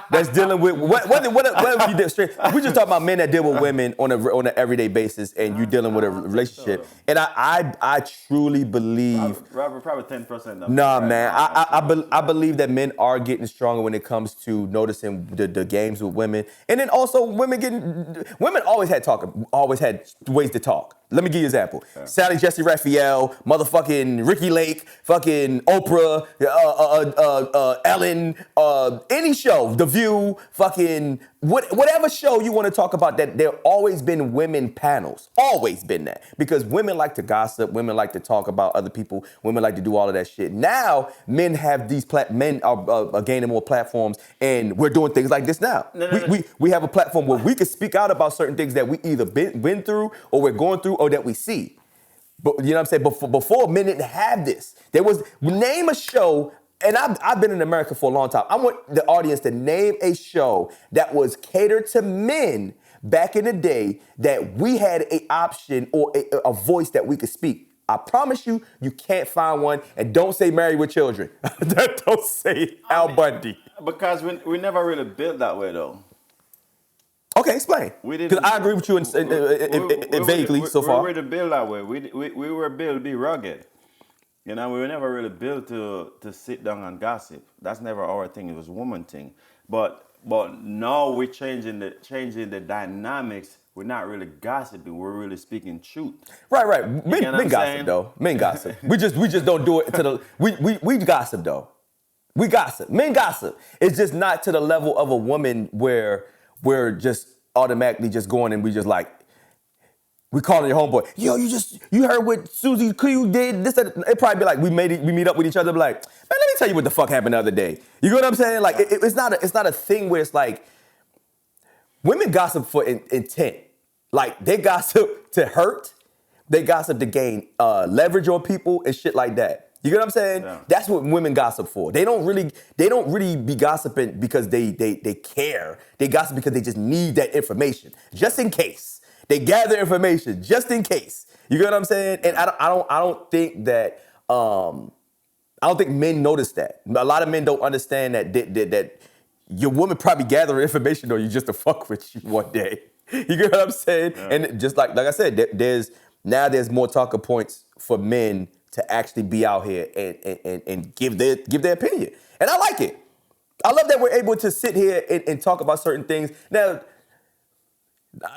that's dealing with what you did straight. We just talk about men that deal with women on an everyday basis, and you dealing with a relationship. And I truly believe. Robert, probably 10%. Nah, man. I believe that men are getting stronger when it comes to noticing the games with women, and then also women always had ways to talk. Let me give you an example. Yeah. Sally Jesse Raphael, motherfucking Ricky Lake, fucking Oprah, Ellen, any show, The View, fucking whatever show you want to talk about, that there always been women panels. Always been that. Because women like to gossip, women like to talk about other people, women like to do all of that shit. Now, men have men are gaining more platforms, and we're doing things like this now. We have a platform where we can speak out about certain things that we either been through, or we're going through, or that we see. But you know what I'm saying? Before men didn't have this. Name a show, and I've been in America for a long time. I want the audience to name a show that was catered to men back in the day, that we had an option or a voice that we could speak. I promise you, you can't find one. And don't say Married with Children. Don't say Al Bundy. Because we never really built that way, though. Okay, explain. Because I agree with you vaguely so far. We were really built that way. We were built to be rugged. You know, we were never really built to sit down and gossip. That's never our thing. It was a woman thing. But now we're changing the dynamics. We're not really gossiping. We're really speaking truth. Right. Men gossip though. Men gossip. we just don't do it to the. We gossip though. We gossip. Men gossip. It's just not to the level of a woman where we're just automatically just going and we just like, we calling your homeboy. Yo, you heard what Susie Q did? It probably be like we meet up with each other, be like, man, let me tell you what the fuck happened the other day. You know what I'm saying? Like it's not a thing where it's like, women gossip for intent. Like they gossip to hurt, they gossip to gain leverage on people and shit like that. You get what I'm saying? Yeah. That's what women gossip for. They don't really be gossiping because they care. They gossip because they just need that information, just in case. They gather information just in case. You get what I'm saying? And I don't think that I don't think men notice that. A lot of men don't understand that your woman probably gathering information on you just to fuck with you one day. You get what I'm saying? Yeah. And just like I said, there's more talking points for men to actually be out here and give their opinion. And I like it. I love that we're able to sit here and talk about certain things. Now,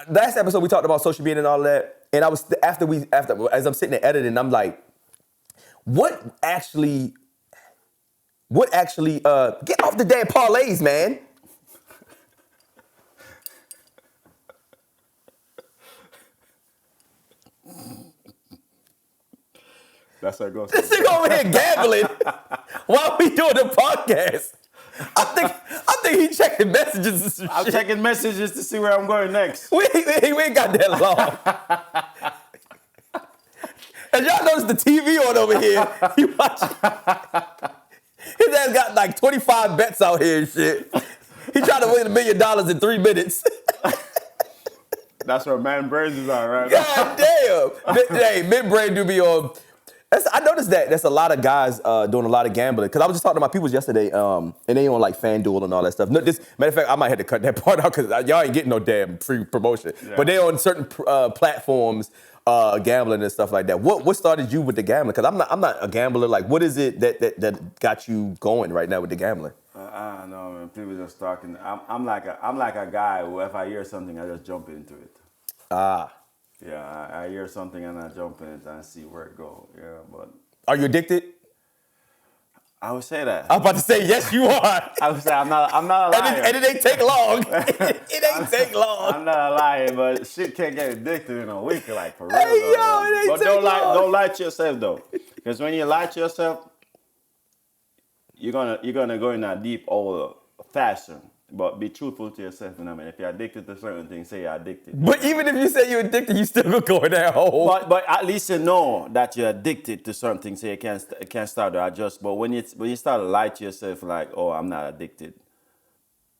last episode we talked about social media and all that. And I was as I'm sitting there editing, I'm like, what actually get off the damn parlays, man. That's how it goes. This nigga over here gambling while we doing the podcast. I think he checking messages and some I'm shit. checking messages to see where I'm going next. We ain't got that long. And y'all notice the TV on over here. He watching. His ass got like 25 bets out here and shit. He trying to win $1 million in 3 minutes. That's where man brains is on, right? God damn. Hey, mid brain do be on. I noticed that there's a lot of guys doing a lot of gambling. Because I was just talking to my peoples yesterday, and they on like FanDuel and all that stuff. No, matter of fact, I might have to cut that part out because y'all ain't getting no damn free promotion. Yeah. But they on certain platforms gambling and stuff like that. What started you with the gambling? Because I'm not a gambler. Like, what is it that got you going right now with the gambling? I don't know, man. People just talking. I'm like a guy who, if I hear something, I just jump into it. Yeah, I hear something and I jump in it and I see where it goes. Yeah, but are you addicted? I would say that. I'm about to say yes, you are. I would say I'm not a liar. And it ain't take long. It ain't take long. I'm not a liar, but shit can't get addicted in a week, like for real. Hey, yo, it ain't but take long. Don't lie to yourself though, because when you lie to yourself, you're gonna go in that deep hole faster. But be truthful to yourself, you know what I mean? If you're addicted to certain things, say you're addicted. But even if you say you're addicted, you still gonna go in that hole. But at least you know that you're addicted to certain things, so you can't start to adjust. But when you start to lie to yourself, like, oh, I'm not addicted,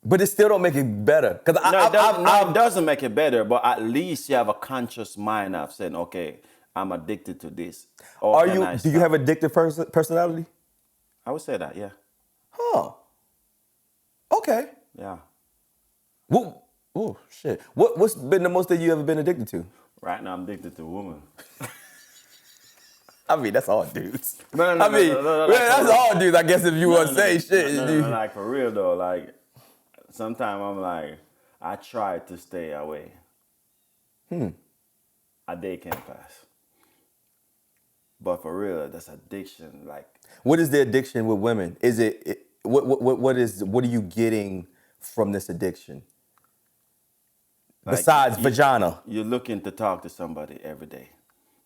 But it still don't make it better. Cause No, it doesn't make it better, but at least you have a conscious mind of saying, okay, I'm addicted to this. Or are can you? I Do you stop? have addictive personality? I would say that, yeah. Huh. Okay. Yeah. What? Oh shit. What's been the most that you ever been addicted to? Right now, I'm addicted to women. I mean, that's all dudes. No, no, I no, mean, no, no, no, well, like that's all dudes. I guess if you want to say shit. no, like for real though. Like sometimes I'm like, I try to stay away. A day can't pass. But for real, that's addiction. Like What is the addiction with women? Is what are you getting from this addiction? like Besides vagina, you're looking to talk to somebody every day.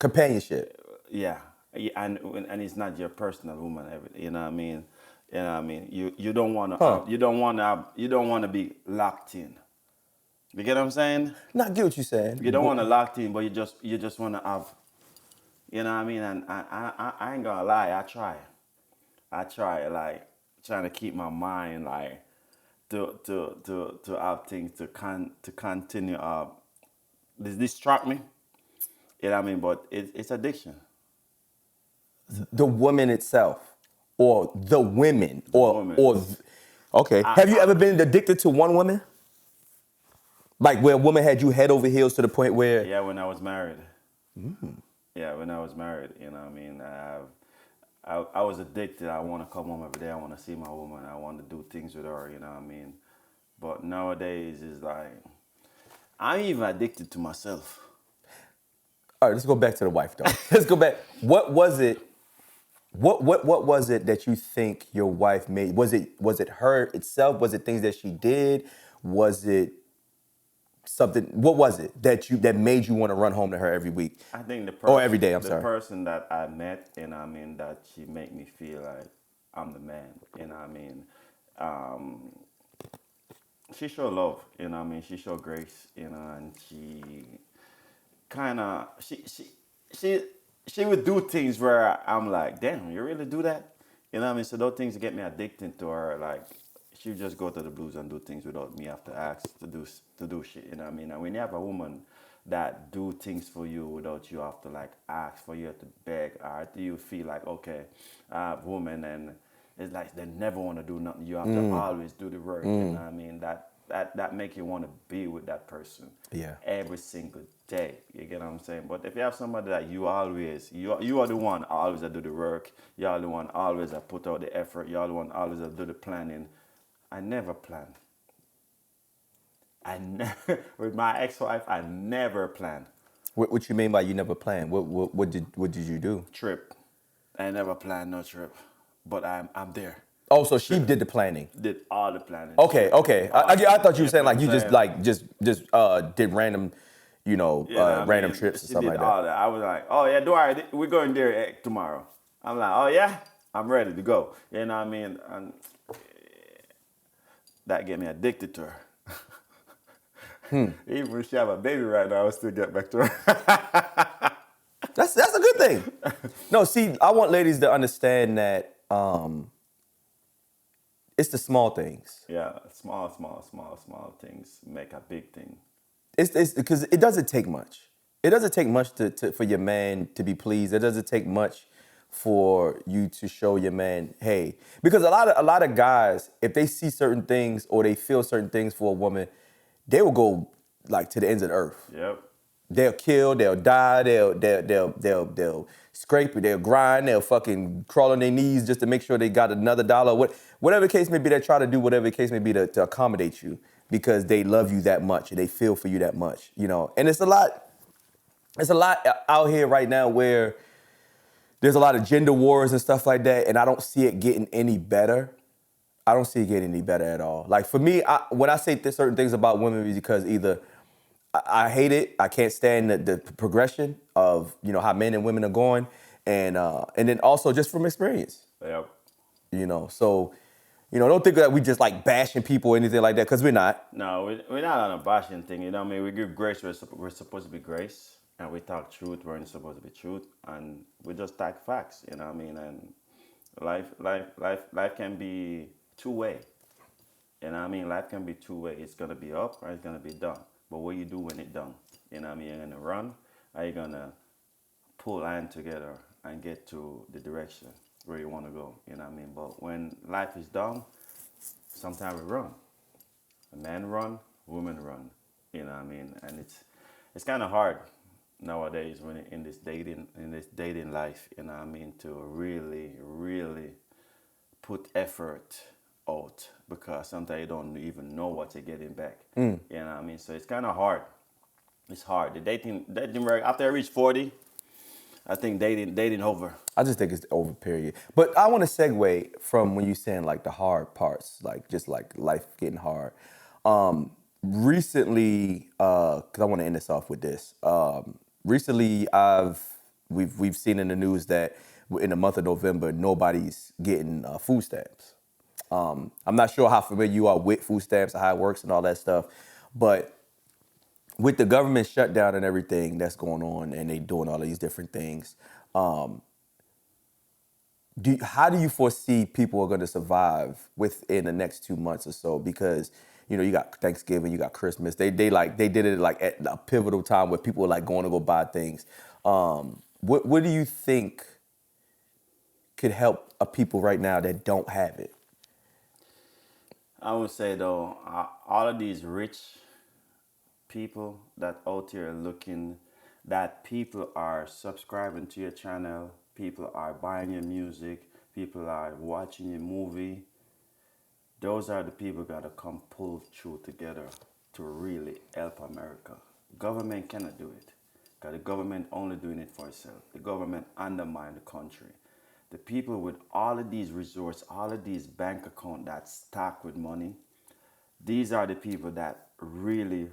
companionship. Yeah, yeah, and it's not your personal woman. You know what I mean? You know what I mean? You don't want to Huh. you don't want to be locked in. You get what I'm saying? Not get what you're saying. You don't want to locked in, but you just want to have. You know what I mean? And I ain't gonna lie, I try like trying to keep my mind like to have things to continue this distract me. You know what I mean? But it's addiction. The woman itself, or the women, Woman. okay. Have you ever been addicted to one woman? Like where a woman had you head over heels to the point where Yeah, when I was married. Yeah, when I was married, you know what I mean? I was addicted. I want to come home every day. I want to see my woman. I want to do things with her, you know what I mean? But nowadays, it's like, I'm even addicted to myself. all right, let's go back to the wife though. Let's go back. What was it? What was it that you think your wife made? Was it her itself? Was it things that she did? Was it something? What was it that made you want to run home to her every week? I think Or every day, I'm the sorry. person that I met, you know what I mean, that she make me feel like I'm the man, you know what I mean? She show love, you know what I mean? She show grace, you know, and she kind of she she would do things where I'm like, damn, you really do that? You know what I mean? So those things get me addicted to her. Like she would just go to the blues and do things without me have to ask to do shit. You know what I mean? And when you have a woman that do things for you without you have to like ask for you have to beg, or do you feel like okay, I have woman and it's like they never want to do nothing. You have to always do the work. You know what I mean? That make you want to be with that person. Yeah. Every single day. You get what I'm saying? But if you have somebody that you always you are the one always that do the work. You are the one always that put out the effort. You are the one always that do the planning. I never planned. With my ex-wife, I never planned. What you mean by you never planned? What did you do? Trip. I never planned no trip. But I'm there. Oh, so she did the planning. Did all the planning. Okay, okay. I thought you were saying like you just saying? did random, random trips or she something did like that. all that. I was like, oh yeah, do I? We're going there tomorrow. I'm like, oh yeah, I'm ready to go. You know what I mean? And that get me addicted to her. Even if she have a baby right now, I still get back to her. That's a good thing. No, see, I want ladies to understand that it's the small things. Yeah, small things make a big thing. It's because it doesn't take much. It doesn't take much for your man to be pleased. It doesn't take much for you to show your man, hey, because a lot of guys, if they see certain things or they feel certain things for a woman, they will go like to the ends of the earth. Yep. They'll kill, they'll die, they'll scrape it, they'll grind, they'll fucking crawl on their knees just to make sure they got another dollar. Whatever the case may be, they try to do whatever the case may be to accommodate you because they love you that much and they feel for you that much, And it's a lot out here right now where there's a lot of gender wars and stuff like that, and I don't see it getting any better. I don't see it getting any better at all. Like for me, when I say certain things about women, is because either I hate it. I can't stand the progression of how men and women are going, and then also just from experience. Yep. So don't think that we just like bashing people or anything like that because we're not. No, we're not on a bashing thing. You know what I mean? We give grace where we're supposed to be grace, and we talk truth where it's supposed to be truth, and we just talk facts. You know what I mean? And life can be two-way. And I mean, life can be two ways. It's gonna be up or it's gonna be down. But what you do when it's done? You know what I mean? You're gonna run, or you gonna pull hand together and get to the direction where you wanna go. You know what I mean? But when life is done, sometimes we run. Men run, women run. You know what I mean? And it's kind of hard nowadays when in this dating life. You know what I mean? To really put effort out because sometimes you don't even know what you're getting back. You know what I mean? So it's kind of hard. It's hard. The dating market, after I reach 40, I think dating over. I just think it's over, period. But I want to segue from when you're saying like the hard parts, like just like life getting hard. Recently, because I want to end this off with this. Recently, we've seen in the news that in the month of November, nobody's getting food stamps. I'm not sure how familiar you are with food stamps and how it works and all that stuff, but with the government shutdown and everything that's going on, and they doing all these different things, how do you foresee people are going to survive within the next 2 months or so? Because you got Thanksgiving, you got Christmas. They did it like at a pivotal time where people are like going to go buy things. What do you think could help a people right now that don't have it? I would say though, all of these rich people that out here looking, that people are subscribing to your channel, people are buying your music, people are watching your movie. Those are the people gotta come pull through together to really help America. Government cannot do it. Because the government only doing it for itself. The government undermine the country. The people with all of these resources, all of these bank accounts that stock with money, these are the people that really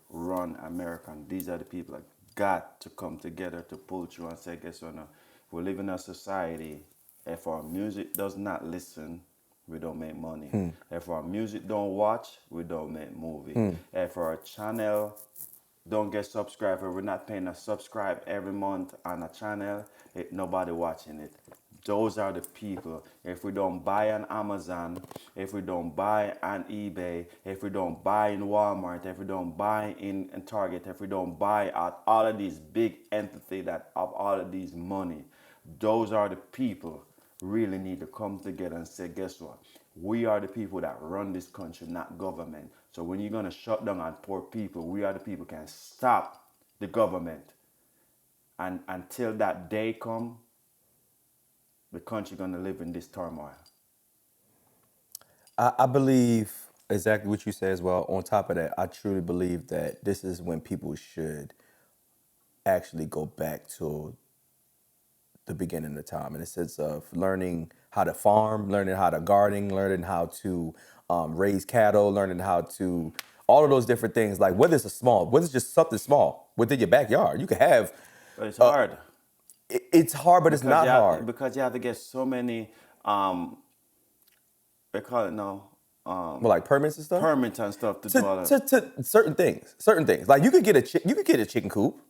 run America. And these are the people that got to come together to pull through and say, guess what now? We live in a society, if our music does not listen, we don't make money. If our music don't watch, we don't make movie. If our channel don't get subscriber, we're not paying a subscribe every month on a channel, nobody watching it. Those are the people. If we don't buy on Amazon, if we don't buy on eBay, if we don't buy in Walmart, if we don't buy in Target, if we don't buy at all of these big entity that have all of these money, those are the people really need to come together and say, guess what? We are the people that run this country, not government. So when you're gonna shut down on poor people, we are the people who can stop the government. And until that day come, the country gonna live in this turmoil. I believe exactly what you say as well. On top of that, I truly believe that this is when people should actually go back to the beginning of time in the sense of learning how to farm, learning how to garden, learning how to raise cattle, learning how to all of those different things. Like whether it's just something small within your backyard, you can have. But it's hard. It's hard, but it's not hard. Because you have to get so many, they call it now, Well, like permits and stuff. permits and stuff to do all that. To certain things. Like you could get a chicken coop.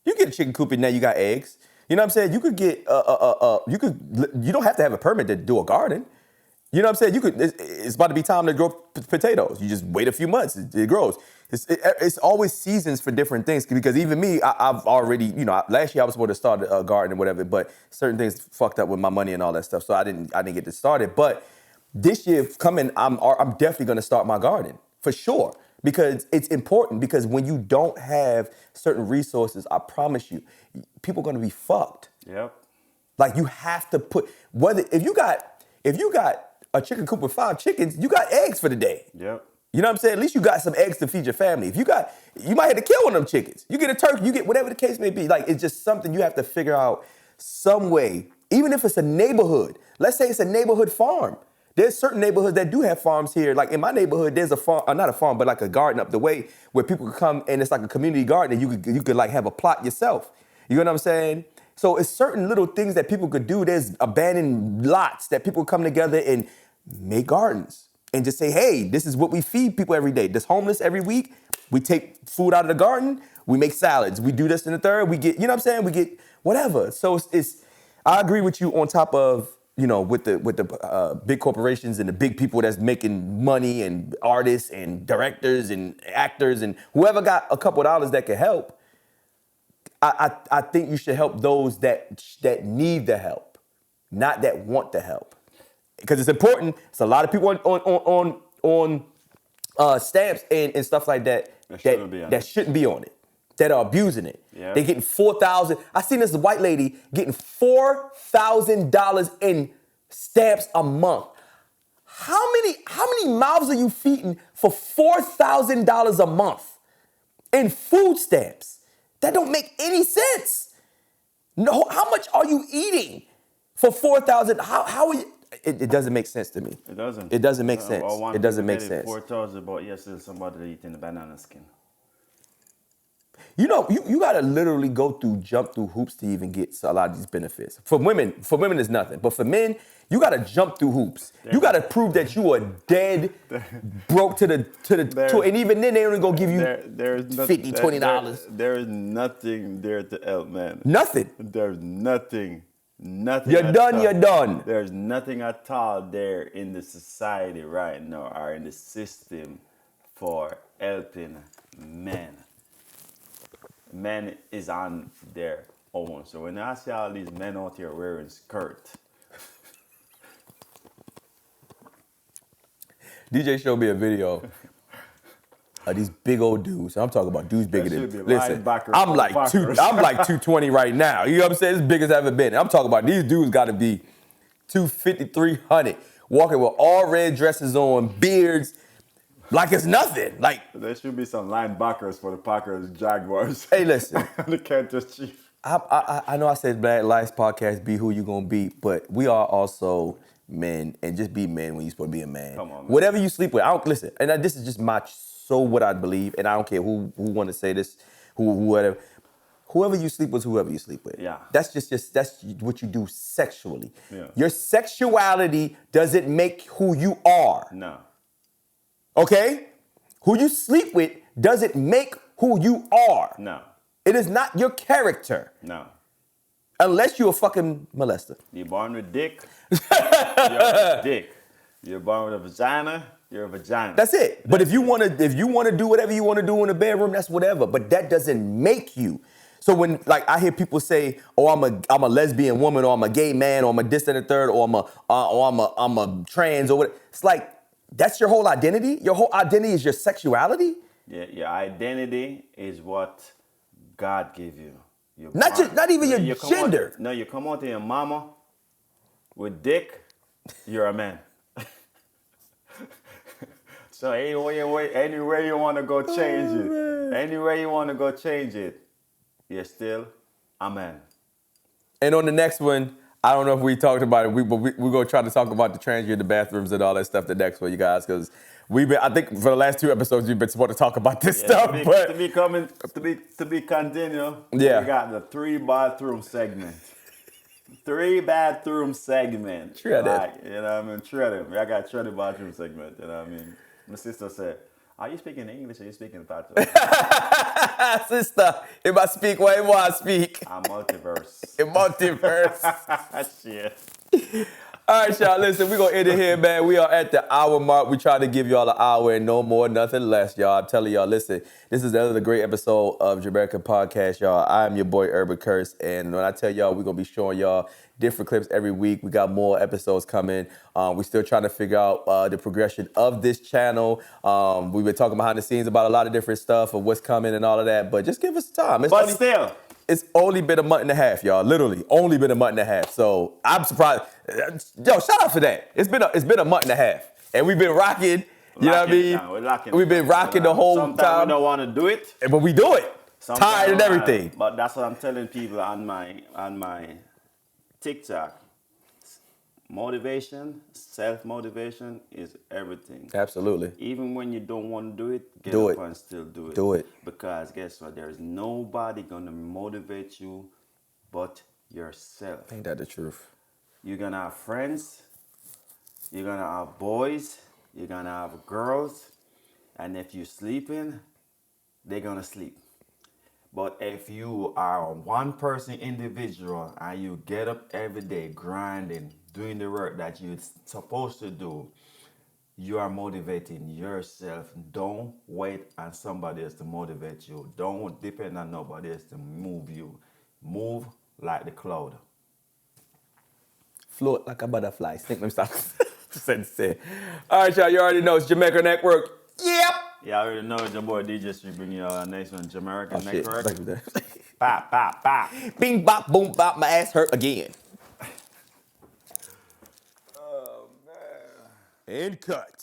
You get a chicken coop and now you got eggs. You know what I'm saying? You could get you don't have to have a permit to do a garden. You know what I'm saying? It's about to be time to grow potatoes. You just wait a few months, it grows. It's always seasons for different things because even me, I've already, last year I was supposed to start a garden or whatever, but certain things fucked up with my money and all that stuff, so I didn't get this started. But this year coming, I'm definitely gonna start my garden for sure because it's important. Because when you don't have certain resources, I promise you, people are gonna be fucked. Yep. Like you have to put if you got a chicken coop with 5 chickens, you got eggs for the day. Yep. You know what I'm saying? At least you got some eggs to feed your family. You might have to kill one of them chickens. You get a turkey, you get whatever the case may be. Like it's just something you have to figure out some way. Even if it's a neighborhood. Let's say it's a neighborhood farm. There's certain neighborhoods that do have farms here. Like in my neighborhood, there's a farm, not a farm, but like a garden up the way where people can come and it's like a community garden and you could like have a plot yourself. You know what I'm saying? So it's certain little things that people could do. There's abandoned lots that people come together and make gardens and just say, hey, this is what we feed people every day. This homeless every week, we take food out of the garden, we make salads, we do this in the third, we get, you know what I'm saying? We get whatever. So I agree with you on top of, with the big corporations and the big people that's making money and artists and directors and actors and whoever got a couple of dollars that can help, I think you should help those that need the help, not that want the help, because it's important. It's a lot of people on stamps and stuff like that that shouldn't be on it, that are abusing it. Yeah. They getting $4,000. I seen this white lady getting $4,000 in stamps a month. How many mouths are you feeding for $4,000 a month in food stamps? That don't make any sense. No, how much are you eating for $4,000? How are you? It doesn't make sense to me. It doesn't. It doesn't make sense. It doesn't make sense. 4,000, but yes, there's somebody eating the banana skin. You gotta literally jump through hoops to even get a lot of these benefits. For women it's nothing. But for men, you gotta jump through hoops. You gotta prove that you are dead broke to and even then they only gonna give you $50, $20. There is nothing there to help, man. Nothing. There's nothing. Nothing. You're done. There's nothing at all there in the society right now or in the system for helping men. Men is on their own. So when I see all these men out here wearing skirts, DJ showed me a video of these big old dudes. I'm talking about dudes bigger than. Listen, I'm like 220 right now. You know what I'm saying? It's big as I've ever been. I'm talking about these dudes got to be 250, 300, walking with all red dresses on, beards, like it's nothing. Like there should be some linebackers for the Packers, Jaguars. Hey, listen, the Kansas Chiefs. I know I said Black Lives Podcast, be who you gonna be, but we are also men, and just be men when you're supposed to be a man. Come on, man. Whatever you sleep with, I don't listen. And this is just what I believe, and I don't care who want to say this, whatever. Whoever you sleep with, whoever you sleep with. Yeah. That's that's what you do sexually. Yeah. Your sexuality doesn't make who you are. No. Okay? Who you sleep with doesn't make who you are. No. It is not your character. No. Unless you're a fucking molester. You're born with dick, you're a dick. You're born with a vagina, you're a vagina. That's it. But if you wanna do whatever you wanna do in the bedroom, that's whatever. But that doesn't make you. So when I hear people say, "Oh, I'm a lesbian woman, or I'm a gay man, or I'm a this and a third, or I'm a trans," or what, it's like that's your whole identity. Your whole identity is your sexuality. Yeah, your identity is what God gave you. Not even your gender. You come out to your mama with dick, you're a man. So anywhere you want to go change it. Anywhere you want to go change it, you're still a man. And on the next one, I don't know if we talked about it, but we're going to try to talk about the transgender bathrooms and all that stuff the next one, you guys, because I think for the last 2 episodes, we've been supposed to talk about this stuff. To be continued, yeah. We got the 3-bathroom segment. 3-bathroom segment. Shredded. You know what I mean? Shredded. I got 3 bathroom segment. You know what I mean? My sister said, "Are you speaking English or are you speaking Pato?" Sister, if I speak what I speak. I'm multiverse. In multiverse. Shit. All right, y'all, listen, we're going to end it here, man. We are at the hour mark. We try to give y'all an hour and no more, nothing less, y'all. I'm telling y'all, listen, this is another great episode of Jamerica Podcast, y'all. I'm your boy, Urben Currse, and when I tell y'all, we're going to be showing y'all different clips every week. We got more episodes coming. We're still trying to figure out the progression of this channel. We've been talking behind the scenes about a lot of different stuff of what's coming and all of that, but just give us time. It's only been a month and a half, y'all. Literally, only been a month and a half. So I'm surprised. Yo, shout out for that. It's been a month and a half, and we've been rocking. You know what I mean? We've been rocking the whole time. Sometimes we don't want to do it, but we do it. Tired and everything. But that's what I'm telling people on my TikTok. Motivation, self-motivation is everything. Absolutely. Even when you don't want to do it, get up and still do it. Do it. Because guess what? There is nobody going to motivate you but yourself. Ain't that the truth? You're going to have friends. You're going to have boys. You're going to have girls. And if you're sleeping, they're going to sleep. But if you are a one person individual and you get up every day grinding, doing the work that you're supposed to do, you are motivating yourself. Don't wait on somebody else to motivate you. Don't depend on nobody else to move you. Move like the cloud. Float like a butterfly. Think them stuff. Sensei. All right, y'all. You already know it's Jamaica Network. Yep. Yeah, I already know it's your boy DJ Street bringing you our next one, Jamerica Oh shit. Network. Thank you, Dad. Pop, pop, pop. Bing bop boom bop. My ass hurt again. Oh, man. And cut.